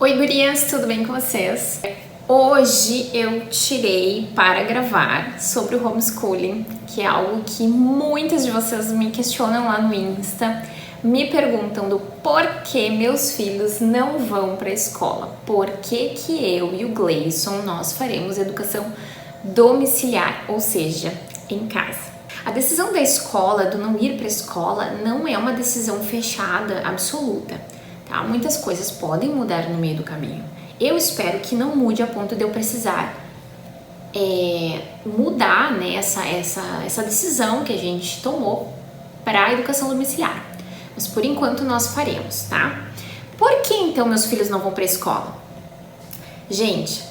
Oi gurias, tudo bem com vocês? Hoje eu tirei para gravar sobre o homeschooling, que é algo que muitas de vocês me questionam lá no Insta, me perguntam do porquê meus filhos não vão para a escola, por que eu e o Gleison nós faremos educação domiciliar, ou seja, em casa. A decisão da escola, do não ir para a escola, não é uma decisão fechada, absoluta. Tá? Muitas coisas podem mudar no meio do caminho. Eu espero que não mude a ponto de eu precisar mudar, né, essa decisão que a gente tomou para a educação domiciliar. Mas por enquanto nós faremos, tá? Por que então meus filhos não vão para a escola? Gente,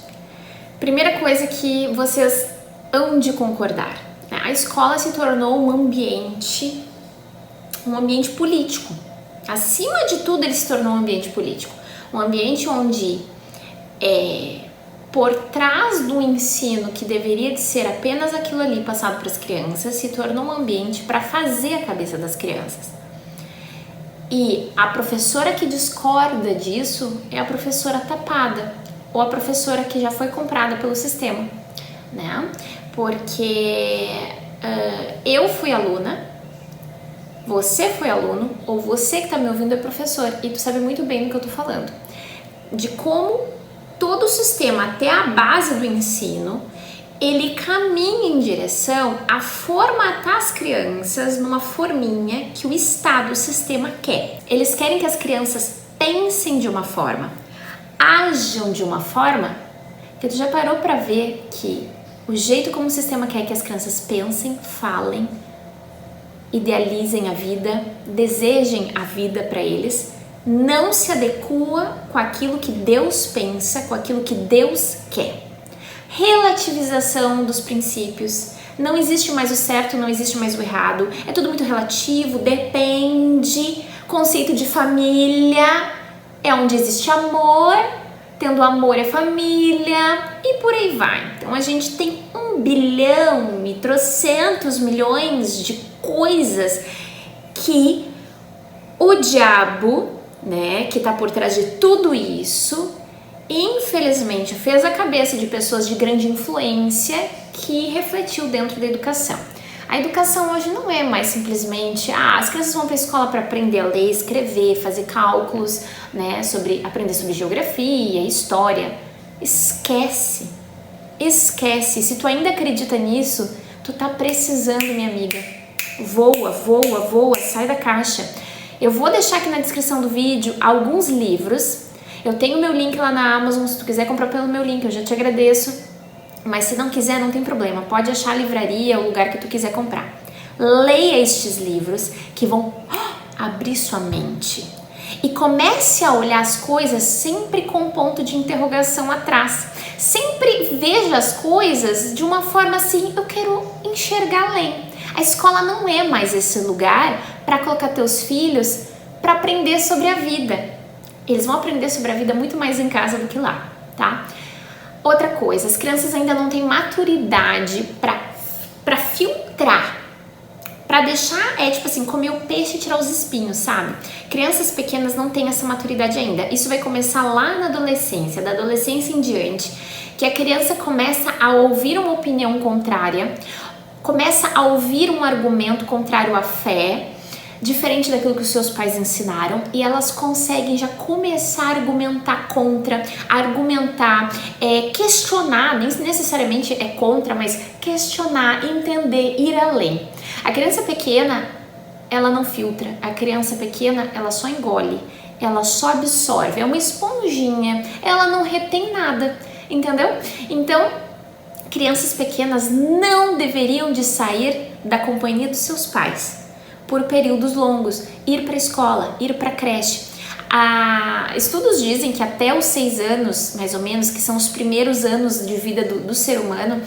primeira coisa que vocês hão de concordar, né? A escola se tornou um ambiente político. Acima de tudo, ele se tornou um ambiente político. Um ambiente onde, por trás do ensino que deveria de ser apenas aquilo ali passado para as crianças, se tornou um ambiente para fazer a cabeça das crianças. E a professora que discorda disso é a professora tapada, ou a professora que já foi comprada pelo sistema, né? Porque eu fui aluna, você foi aluno, ou você que está me ouvindo é professor, e tu sabe muito bem do que eu tô falando. De como todo o sistema, até a base do ensino, ele caminha em direção a formatar as crianças numa forminha que o Estado, o sistema quer. Eles querem que as crianças pensem de uma forma, ajam de uma forma, que tu já parou para ver que o jeito como o sistema quer que as crianças pensem, falem, idealizem a vida, desejem a vida para eles, não se adequa com aquilo que Deus pensa, com aquilo que Deus quer. Relativização dos princípios. Não existe mais o certo, não existe mais o errado. É tudo muito relativo, depende. Conceito de família é onde existe amor, tendo amor é família e por aí vai. Então a gente tem 1 bilhão e trocentos milhões de coisas que o diabo, né, que tá por trás de tudo isso, infelizmente fez a cabeça de pessoas de grande influência que refletiu dentro da educação. A educação hoje não é mais simplesmente as crianças vão para a escola para aprender a ler, escrever, fazer cálculos, né, aprender sobre geografia, história. Esquece. Se tu ainda acredita nisso, tu tá precisando, minha amiga. Voa, sai da caixa. Eu vou deixar aqui na descrição do vídeo alguns livros. Eu tenho meu link lá na Amazon, se tu quiser comprar pelo meu link, eu já te agradeço. Mas se não quiser, não tem problema. Pode achar a livraria, o lugar que tu quiser comprar. Leia estes livros que vão abrir sua mente. E comece a olhar as coisas sempre com um ponto de interrogação atrás. Sempre veja as coisas de uma forma assim, eu quero enxergar além. A escola não é mais esse lugar para colocar teus filhos para aprender sobre a vida. Eles vão aprender sobre a vida muito mais em casa do que lá, tá? Outra coisa, as crianças ainda não têm maturidade para filtrar, para deixar, tipo assim, comer o peixe e tirar os espinhos, sabe? Crianças pequenas não têm essa maturidade ainda. Isso vai começar lá na adolescência, da adolescência em diante, que a criança começa a ouvir uma opinião contrária, começa a ouvir um argumento contrário à fé, diferente daquilo que os seus pais ensinaram, e elas conseguem já começar a argumentar contra, questionar, nem necessariamente é contra, mas questionar, entender, ir além. A criança pequena, ela não filtra, a criança pequena, ela só engole, ela só absorve, é uma esponjinha, ela não retém nada, entendeu? Então, crianças pequenas não deveriam de sair da companhia dos seus pais por períodos longos, ir para a escola, ir para a creche. Estudos dizem que até os 6 anos, mais ou menos, que são os primeiros anos de vida do ser humano,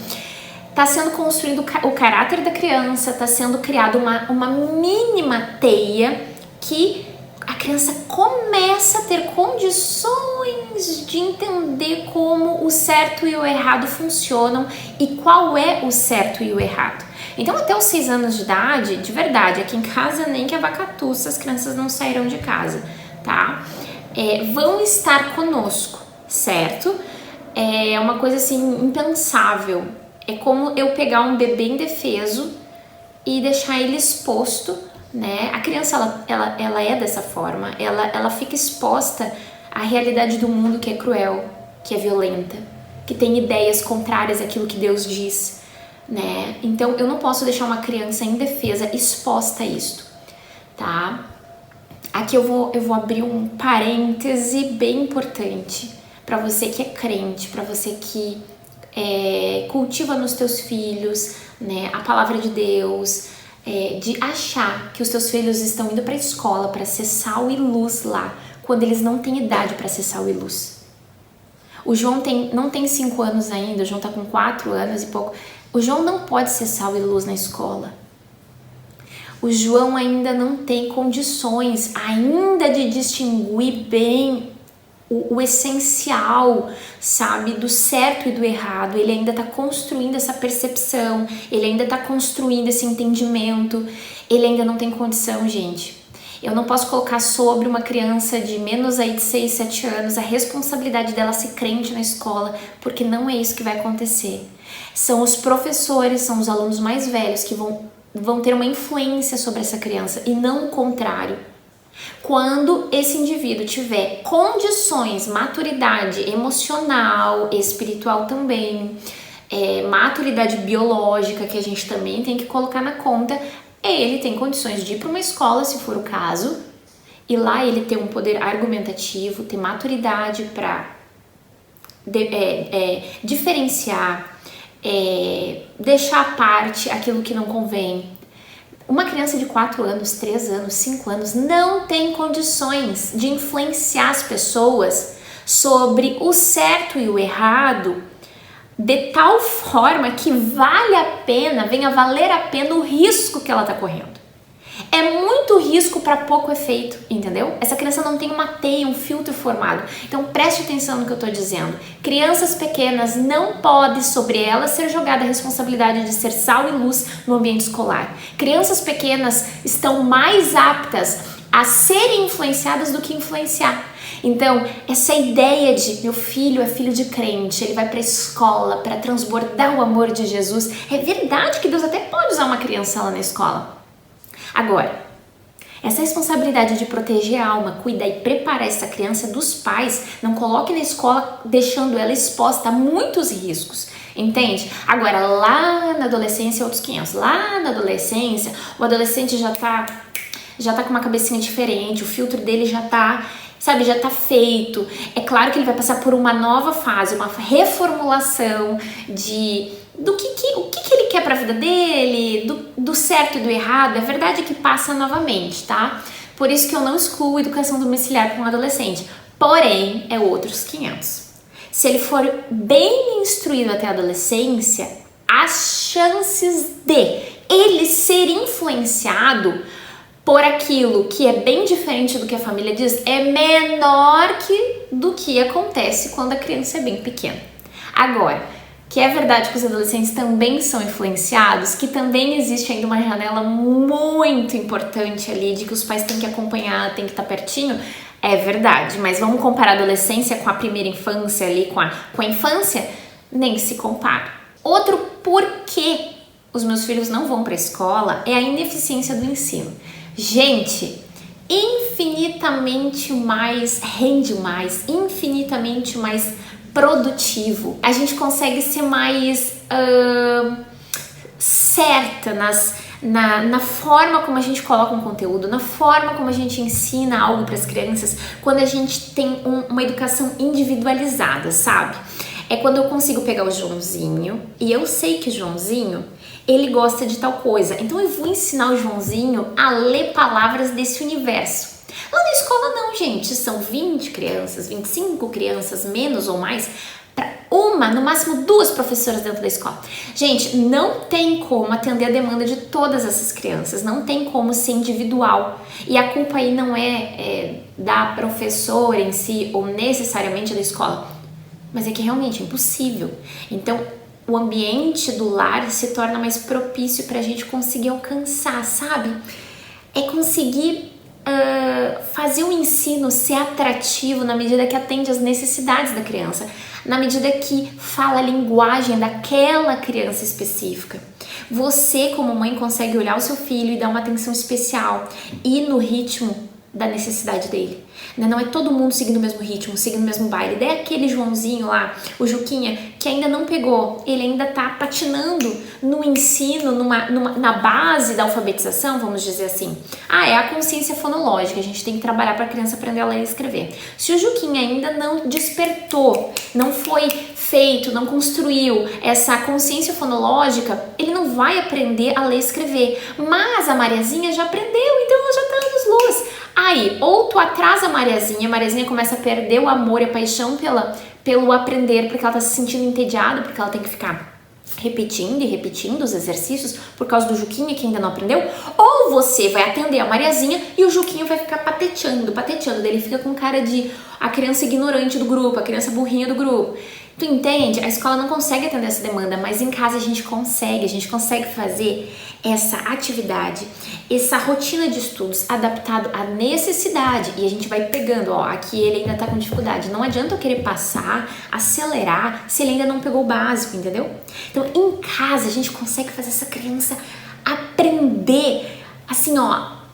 está sendo construído o caráter da criança, está sendo criada uma mínima teia que a criança começa a ter condições de entender como o certo e o errado funcionam e qual é o certo e o errado. Então, até os 6 anos de idade, de verdade, aqui em casa nem que a vaca tussa, as crianças não sairão de casa, tá? vão estar conosco, certo? É uma coisa assim impensável. É como eu pegar um bebê indefeso e deixar ele exposto, né? A criança ela é dessa forma, ela fica exposta à realidade do mundo que é cruel, que é violenta, que tem ideias contrárias àquilo que Deus diz, né? Então eu não posso deixar uma criança indefesa exposta a isto, tá? Aqui eu vou abrir um parêntese bem importante para você que é crente, para você que cultiva nos teus filhos, né, a palavra de Deus, de achar que os teus filhos estão indo para a escola para ser sal e luz lá, quando eles não têm idade para ser sal e luz. O João não tem 5 anos ainda, o João tá com 4 anos e pouco. O João não pode ser sal e luz na escola. O João ainda não tem condições ainda de distinguir bem o essencial, sabe, do certo e do errado. Ele ainda está construindo essa percepção, ele ainda está construindo esse entendimento, ele ainda não tem condição, gente. Eu não posso colocar sobre uma criança de menos aí de 6, 7 anos a responsabilidade dela ser crente na escola, porque não é isso que vai acontecer. São os professores, são os alunos mais velhos que vão ter uma influência sobre essa criança e não o contrário. Quando esse indivíduo tiver condições, maturidade emocional, espiritual também, maturidade biológica, que a gente também tem que colocar na conta, ele tem condições de ir para uma escola, se for o caso, e lá ele ter um poder argumentativo, ter maturidade para diferenciar, deixar à parte aquilo que não convém. Uma criança de 4 anos, 3 anos, 5 anos não tem condições de influenciar as pessoas sobre o certo e o errado de tal forma que venha valer a pena o risco que ela está correndo. É muito risco para pouco efeito, entendeu? Essa criança não tem uma teia, um filtro formado. Então preste atenção no que eu estou dizendo. Crianças pequenas não pode sobre elas ser jogada a responsabilidade de ser sal e luz no ambiente escolar. Crianças pequenas estão mais aptas a serem influenciadas do que influenciar. Então, essa ideia de meu filho é filho de crente, ele vai para a escola para transbordar o amor de Jesus, é verdade que Deus até pode usar uma criança lá na escola. Agora, essa responsabilidade de proteger a alma, cuidar e preparar essa criança dos pais, não coloque na escola deixando ela exposta a muitos riscos, entende? Agora, lá na adolescência, outros 500. Lá na adolescência, o adolescente já tá com uma cabecinha diferente, o filtro dele já tá feito. É claro que ele vai passar por uma nova fase, uma reformulação do que ele quer pra vida dele, do certo e do errado. É verdade que passa novamente, tá? Por isso que eu não excluo educação domiciliar para um adolescente. Porém, é outros 500. Se ele for bem instruído até a adolescência, as chances de ele ser influenciado por aquilo que é bem diferente do que a família diz é menor do que acontece quando a criança é bem pequena. Agora, que é verdade que os adolescentes também são influenciados, que também existe ainda uma janela muito importante ali de que os pais têm que acompanhar, têm que estar pertinho, é verdade, mas vamos comparar a adolescência com a primeira infância ali, com a infância? Nem se compara. Outro porquê os meus filhos não vão para a escola é a ineficiência do ensino. Gente, infinitamente mais, rende mais, infinitamente mais produtivo. A gente consegue ser mais certa na forma como a gente coloca um conteúdo, na forma como a gente ensina algo para as crianças, quando a gente tem uma educação individualizada, sabe? É quando eu consigo pegar o Joãozinho e eu sei que o Joãozinho, ele gosta de tal coisa, então eu vou ensinar o Joãozinho a ler palavras desse universo. Lá na escola não, gente, são 20 crianças, 25 crianças, menos ou mais, para uma, no máximo 2 professoras dentro da escola. Gente, não tem como atender a demanda de todas essas crianças, não tem como ser individual. E a culpa aí não é da professora em si ou necessariamente da escola, mas é que realmente é impossível. Então, o ambiente do lar se torna mais propício para a gente conseguir alcançar, sabe? É conseguir fazer o ensino ser atrativo na medida que atende às necessidades da criança, na medida que fala a linguagem daquela criança específica. Você, como mãe, consegue olhar o seu filho e dar uma atenção especial e no ritmo da necessidade dele. Não é todo mundo seguindo o mesmo ritmo, seguindo o mesmo baile. Daí aquele Joãozinho lá, o Juquinha, que ainda não pegou, ele ainda tá patinando no ensino, na base da alfabetização, vamos dizer assim. É a consciência fonológica, a gente tem que trabalhar para a criança aprender a ler e escrever. Se o Juquinha ainda não despertou, não foi feito, não construiu essa consciência fonológica, ele não vai aprender a ler e escrever. Mas a Mariazinha já aprendeu, então ela já tá anos-luz. Aí, ou tu atrasa a Mariazinha começa a perder o amor e a paixão pelo aprender, porque ela tá se sentindo entediada, porque ela tem que ficar repetindo e repetindo os exercícios por causa do Juquinha que ainda não aprendeu, ou você vai atender a Mariazinha e o Juquinho vai ficar pateteando, daí ele fica com cara de a criança ignorante do grupo, a criança burrinha do grupo. Tu entende? A escola não consegue atender essa demanda, mas em casa a gente consegue fazer essa atividade, essa rotina de estudos adaptado à necessidade, e a gente vai pegando, aqui ele ainda tá com dificuldade, não adianta eu querer passar, acelerar, se ele ainda não pegou o básico, entendeu? Então, em casa a gente consegue fazer essa criança aprender, assim,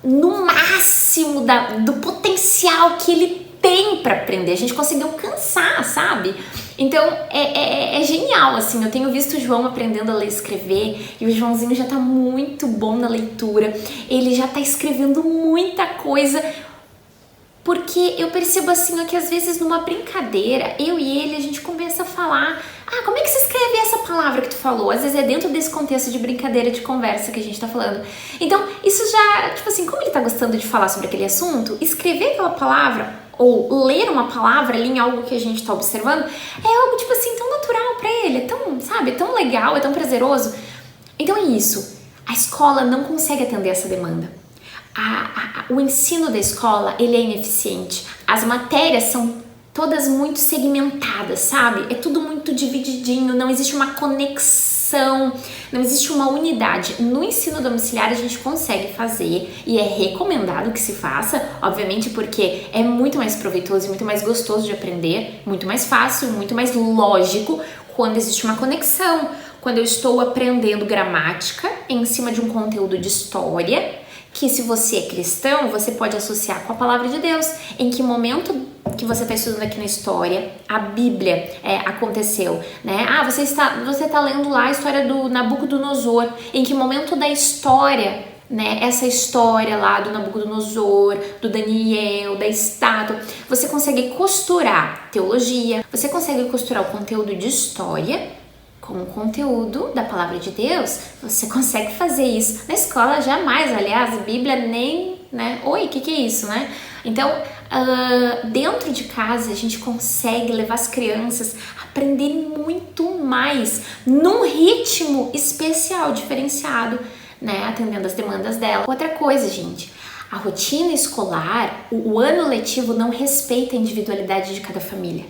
no máximo do potencial que ele tem para aprender, a gente consegue alcançar, sabe? Então, é genial, assim, eu tenho visto o João aprendendo a ler e escrever, e o Joãozinho já tá muito bom na leitura, ele já tá escrevendo muita coisa, porque eu percebo, assim, que às vezes numa brincadeira, eu e ele, a gente começa a falar, como é que se escreve essa palavra que tu falou? Às vezes é dentro desse contexto de brincadeira, de conversa que a gente tá falando. Então, isso já, tipo assim, como ele tá gostando de falar sobre aquele assunto, escrever aquela palavra ou ler uma palavra ali em algo que a gente tá observando, é algo, tipo assim, tão natural pra ele, é tão, sabe, tão legal, é tão prazeroso. Então é isso, a escola não consegue atender essa demanda. O ensino da escola, ele é ineficiente. As matérias são todas muito segmentadas, sabe? É tudo muito divididinho, não existe uma conexão, não existe uma unidade. No ensino domiciliar a gente consegue fazer e é recomendado que se faça, obviamente porque é muito mais proveitoso e muito mais gostoso de aprender, muito mais fácil, muito mais lógico quando existe uma conexão. Quando eu estou aprendendo gramática em cima de um conteúdo de história, que se você é cristão, você pode associar com a palavra de Deus. Em que momento que você está estudando aqui na história, a Bíblia aconteceu, né? Você está lendo lá a história do Nabucodonosor. Em que momento da história, né? Essa história lá do Nabucodonosor, do Daniel, da estátua, você consegue costurar teologia, você consegue costurar o conteúdo de história com o conteúdo da palavra de Deus. Você consegue fazer isso. Na escola jamais, aliás, a Bíblia nem, né? Oi, o que é isso, né? Então, dentro de casa a gente consegue levar as crianças a aprenderem muito mais, num ritmo especial, diferenciado, né? Atendendo as demandas dela. Outra coisa, gente, a rotina escolar, o ano letivo não respeita a individualidade de cada família.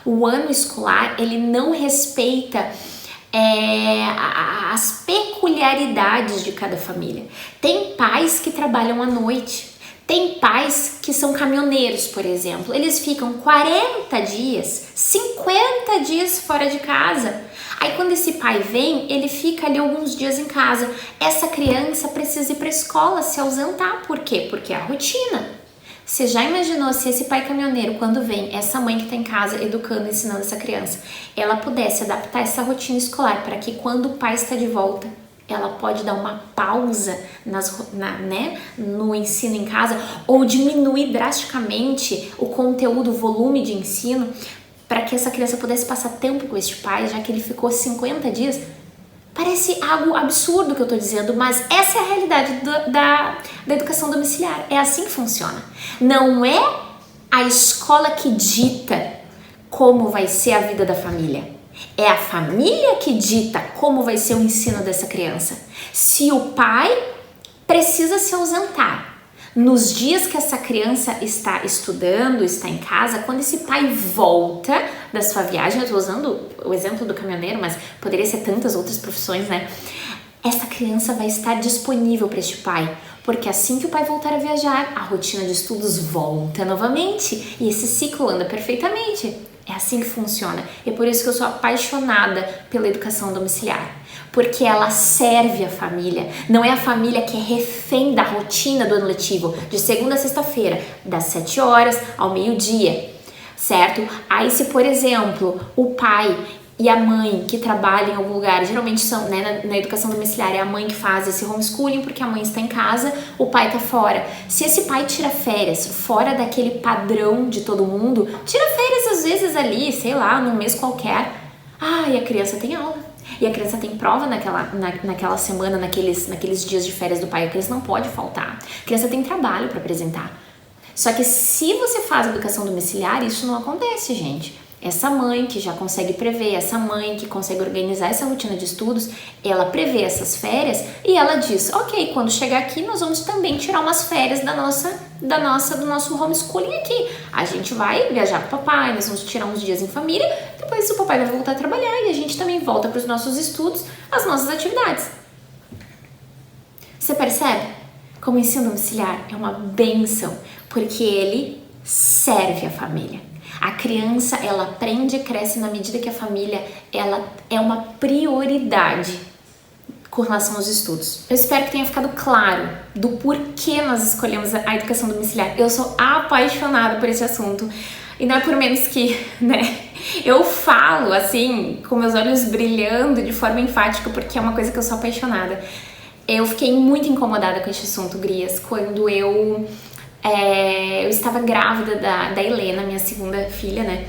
O ano escolar, ele não respeita as peculiaridades de cada família. Tem pais que trabalham à noite, tem pais que são caminhoneiros, por exemplo. Eles ficam 40 dias, 50 dias fora de casa. Aí quando esse pai vem, ele fica ali alguns dias em casa. Essa criança precisa ir para a escola, se ausentar. Por quê? Porque é a rotina. Você já imaginou se esse pai caminhoneiro, quando vem, essa mãe que está em casa educando, ensinando essa criança, ela pudesse adaptar essa rotina escolar para que quando o pai está de volta, ela pode dar uma pausa no ensino em casa ou diminuir drasticamente o conteúdo, o volume de ensino, para que essa criança pudesse passar tempo com este pai, já que ele ficou 50 dias. Parece algo absurdo que eu tô dizendo, mas essa é a realidade da educação domiciliar. É assim que funciona. Não é a escola que dita como vai ser a vida da família. É a família que dita como vai ser o ensino dessa criança. Se o pai precisa se ausentar nos dias que essa criança está estudando, está em casa, quando esse pai volta da sua viagem, eu estou usando o exemplo do caminhoneiro, mas poderia ser tantas outras profissões, né? Essa criança vai estar disponível para este pai, porque assim que o pai voltar a viajar, a rotina de estudos volta novamente e esse ciclo anda perfeitamente. É assim que funciona. E é por isso que eu sou apaixonada pela educação domiciliar. Porque ela serve a família. Não é a família que é refém da rotina do ano letivo, de segunda a sexta-feira, das 7 horas ao meio-dia, certo? Aí se, por exemplo, o pai e a mãe que trabalham em algum lugar, geralmente são, né, na educação domiciliar, é a mãe que faz esse homeschooling porque a mãe está em casa, o pai está fora. Se esse pai tira férias fora daquele padrão de todo mundo, tira férias às vezes ali, sei lá, num mês qualquer, e a criança tem aula. E a criança tem prova naquela semana, naqueles dias de férias do pai, a criança não pode faltar. A criança tem trabalho para apresentar. Só que se você faz educação domiciliar, isso não acontece, gente. Essa mãe que já consegue prever, essa mãe que consegue organizar essa rotina de estudos, ela prevê essas férias e ela diz, ok, quando chegar aqui nós vamos também tirar umas férias do nosso homeschooling aqui. A gente vai viajar com o papai, nós vamos tirar uns dias em família, depois o papai vai voltar a trabalhar e a gente também volta para os nossos estudos, as nossas atividades. Você percebe como o ensino domiciliar é uma bênção, porque ele serve a família. A criança, ela aprende e cresce na medida que a família, ela é uma prioridade com relação aos estudos. Eu espero que tenha ficado claro do porquê nós escolhemos a educação domiciliar. Eu sou apaixonada por esse assunto e não é por menos que, né, eu falo assim, com meus olhos brilhando de forma enfática, porque é uma coisa que eu sou apaixonada. Eu fiquei muito incomodada com esse assunto, gurias, quando eu estava grávida da Helena, minha segunda filha, né?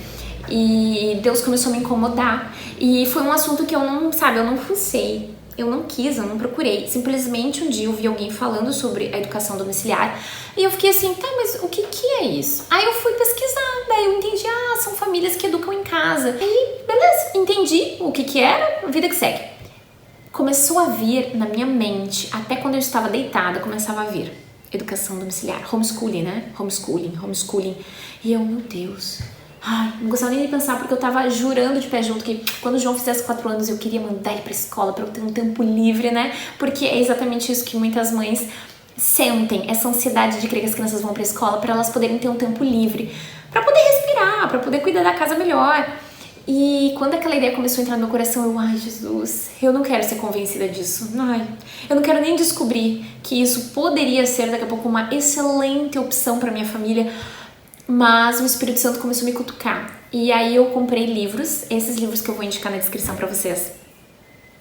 E Deus começou a me incomodar. E foi um assunto que eu não fucei, eu não quis, eu não procurei. Simplesmente um dia eu vi alguém falando sobre a educação domiciliar e eu fiquei assim, tá, mas o que é isso? Aí eu fui pesquisar, daí eu entendi, são famílias que educam em casa. Aí, beleza, entendi o que era, vida que segue. Começou a vir na minha mente, até quando eu estava deitada, começava a vir. Educação domiciliar, homeschooling, né? Homeschooling. E eu, meu Deus, não gostava nem de pensar, porque eu tava jurando de pé junto que quando o João fizesse 4 anos eu queria mandar ele pra escola pra eu ter um tempo livre, né? Porque é exatamente isso que muitas mães sentem, essa ansiedade de querer que as crianças vão pra escola pra elas poderem ter um tempo livre, pra poder respirar, pra poder cuidar da casa melhor. E quando aquela ideia começou a entrar no meu coração, eu, Jesus, eu não quero ser convencida disso. Eu não quero nem descobrir que isso poderia ser daqui a pouco uma excelente opção para minha família, mas o Espírito Santo começou a me cutucar. E aí eu comprei livros, esses livros que eu vou indicar na descrição para vocês.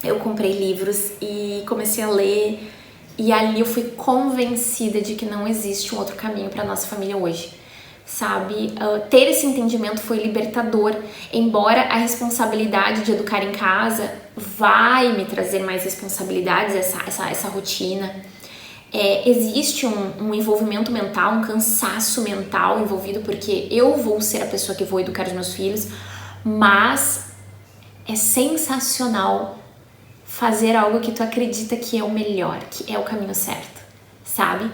Eu comprei livros e comecei a ler, e ali eu fui convencida de que não existe um outro caminho para nossa família hoje. Sabe, ter esse entendimento foi libertador, embora a responsabilidade de educar em casa vai me trazer mais responsabilidades, essa rotina. Existe um envolvimento mental, um cansaço mental envolvido, porque eu vou ser a pessoa que vou educar os meus filhos, mas é sensacional fazer algo que tu acredita que é o melhor, que é o caminho certo, sabe?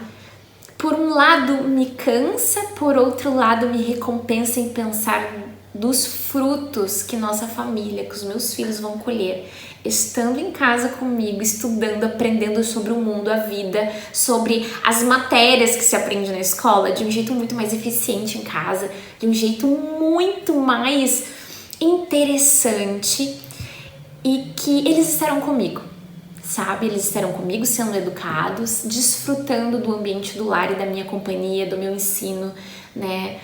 Por um lado me cansa, por outro lado me recompensa em pensar dos frutos que nossa família, que os meus filhos vão colher, estando em casa comigo, estudando, aprendendo sobre o mundo, a vida, sobre as matérias que se aprende na escola, de um jeito muito mais eficiente em casa, de um jeito muito mais interessante, e que eles estarão comigo. Sabe, eles estarão comigo sendo educados, desfrutando do ambiente do lar e da minha companhia, do meu ensino, né?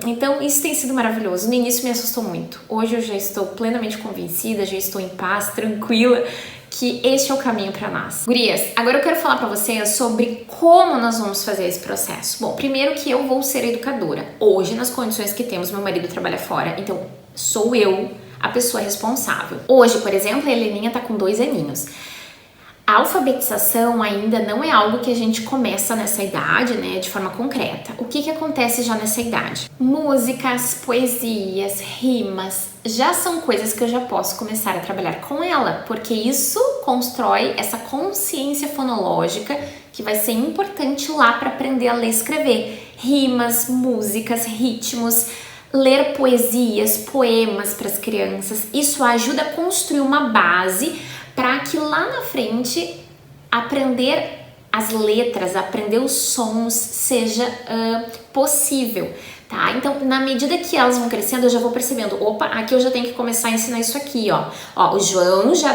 Então isso tem sido maravilhoso. No início me assustou muito. Hoje eu já estou plenamente convencida, já estou em paz, tranquila, que este é o caminho para nós. Gurias, agora eu quero falar para vocês sobre como nós vamos fazer esse processo. Bom, primeiro que eu vou ser educadora. Hoje, nas condições que temos, meu marido trabalha fora, então sou eu a pessoa responsável. Hoje, por exemplo, a Heleninha tá com 2 aninhos. A alfabetização ainda não é algo que a gente começa nessa idade, né, de forma concreta. O que acontece já nessa idade? Músicas, poesias, rimas, já são coisas que eu já posso começar a trabalhar com ela, porque isso constrói essa consciência fonológica que vai ser importante lá para aprender a ler e escrever. Rimas, músicas, ritmos, ler poesias, poemas para as crianças. Isso ajuda a construir uma base para que lá na frente aprender as letras, aprender os sons seja possível, tá? Então, na medida que elas vão crescendo, eu já vou percebendo, opa, aqui eu já tenho que começar a ensinar isso aqui, ó. Ó, o João já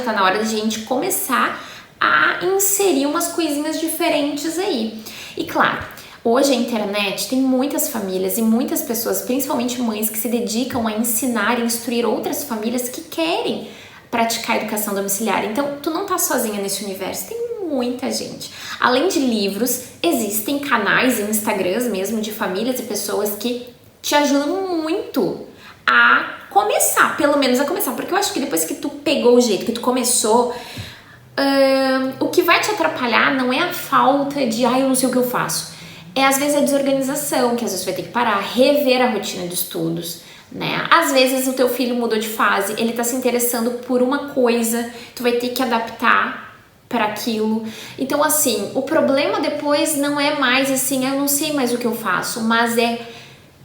tá na hora de a gente começar a inserir umas coisinhas diferentes aí. E claro, hoje a internet tem muitas famílias e muitas pessoas, principalmente mães, que se dedicam a ensinar e instruir outras famílias que querem praticar educação domiciliar. Então, tu não tá sozinha nesse universo, tem muita gente. Além de livros, existem canais e Instagrams mesmo de famílias e pessoas que te ajudam muito a começar, pelo menos a começar, porque eu acho que depois que tu pegou o jeito, que tu começou, o que vai te atrapalhar não é a falta de, eu não sei o que eu faço. É às vezes a desorganização, que às vezes vai ter que parar, rever a rotina de estudos, né? Às vezes o teu filho mudou de fase, ele tá se interessando por uma coisa, tu vai ter que adaptar para aquilo. Então, assim, o problema depois não é mais assim, eu não sei mais o que eu faço, mas é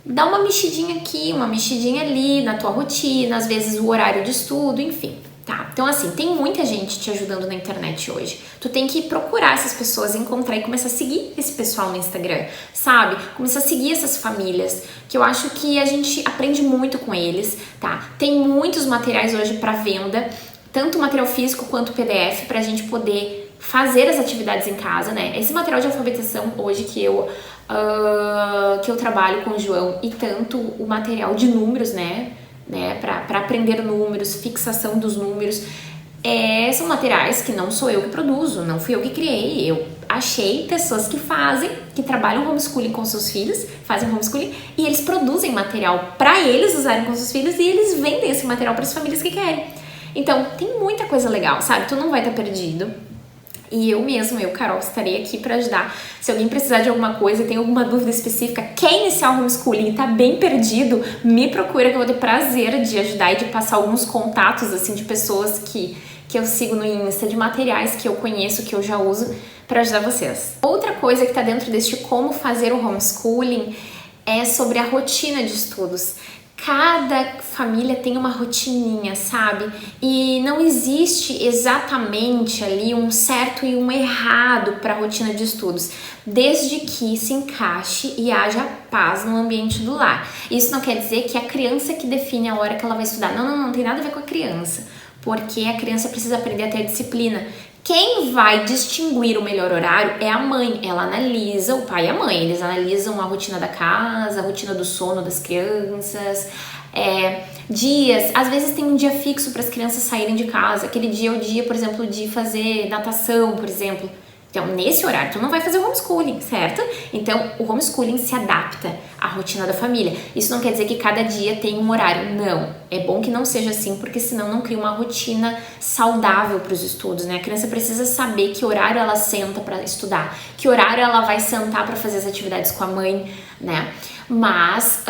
dar uma mexidinha aqui, uma mexidinha ali na tua rotina, às vezes o horário de estudo, enfim. Tá, então assim, tem muita gente te ajudando na internet hoje. Tu tem que procurar essas pessoas, encontrar e começar a seguir esse pessoal no Instagram, sabe? Começar a seguir essas famílias, que eu acho que a gente aprende muito com eles, tá? Tem muitos materiais hoje para venda, tanto material físico quanto PDF, pra gente poder fazer as atividades em casa, né? Esse material de alfabetização hoje que eu trabalho com o João e tanto o material de números, né, para aprender números, fixação dos números, são materiais que não sou eu que produzo, não fui eu que criei, eu achei pessoas que fazem, que trabalham homeschooling com seus filhos, fazem homeschooling e eles produzem material para eles usarem com seus filhos e eles vendem esse material para as famílias que querem. Então, tem muita coisa legal, sabe? Tu não vai estar perdido. E eu, Carol, estarei aqui para ajudar. Se alguém precisar de alguma coisa, tem alguma dúvida específica, quer iniciar o homeschooling e tá bem perdido, me procura que eu vou ter prazer de ajudar e de passar alguns contatos, assim, de pessoas que eu sigo no Insta, de materiais que eu conheço, que eu já uso para ajudar vocês. Outra coisa que tá dentro deste como fazer o homeschooling é sobre a rotina de estudos. Cada família tem uma rotininha, sabe? E não existe exatamente ali um certo e um errado para a rotina de estudos, desde que se encaixe e haja paz no ambiente do lar. Isso não quer dizer que é a criança que define a hora que ela vai estudar. Não tem nada a ver com a criança, porque a criança precisa aprender a ter disciplina. Quem vai distinguir o melhor horário é a mãe. Ela analisa, o pai e a mãe, eles analisam a rotina da casa, a rotina do sono das crianças, dias. Às vezes tem um dia fixo para as crianças saírem de casa. Aquele dia é o dia, por exemplo, de fazer natação, por exemplo. Então, nesse horário, tu não vai fazer o homeschooling, certo? Então, o homeschooling se adapta à rotina da família. Isso não quer dizer que cada dia tem um horário. Não. É bom que não seja assim, porque senão não cria uma rotina saudável para os estudos, né? A criança precisa saber que horário ela senta para estudar, que horário ela vai sentar para fazer as atividades com a mãe, né? Mas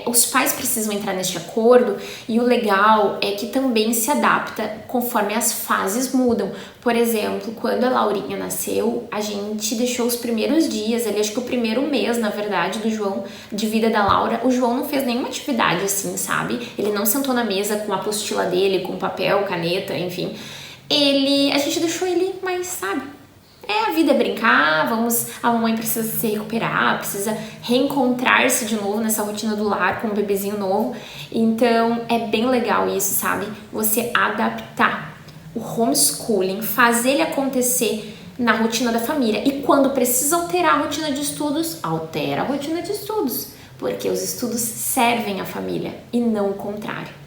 os pais precisam entrar neste acordo e o legal é que também se adapta conforme as fases mudam. Por exemplo, quando a Laurinha nasceu, a gente deixou os primeiros dias, ali acho que o primeiro mês, na verdade, do João, de vida da Laura, o João não fez nenhuma atividade assim, sabe? Ele não sentou na mesa com a apostila dele, com papel, caneta, enfim. A gente deixou ele mais, sabe? A vida é brincar, a mamãe precisa se recuperar, precisa reencontrar-se de novo nessa rotina do lar com um bebezinho novo. Então, é bem legal isso, sabe? Você adaptar o homeschooling, fazer ele acontecer na rotina da família. E quando precisa alterar a rotina de estudos, altera a rotina de estudos. Porque os estudos servem à família e não o contrário.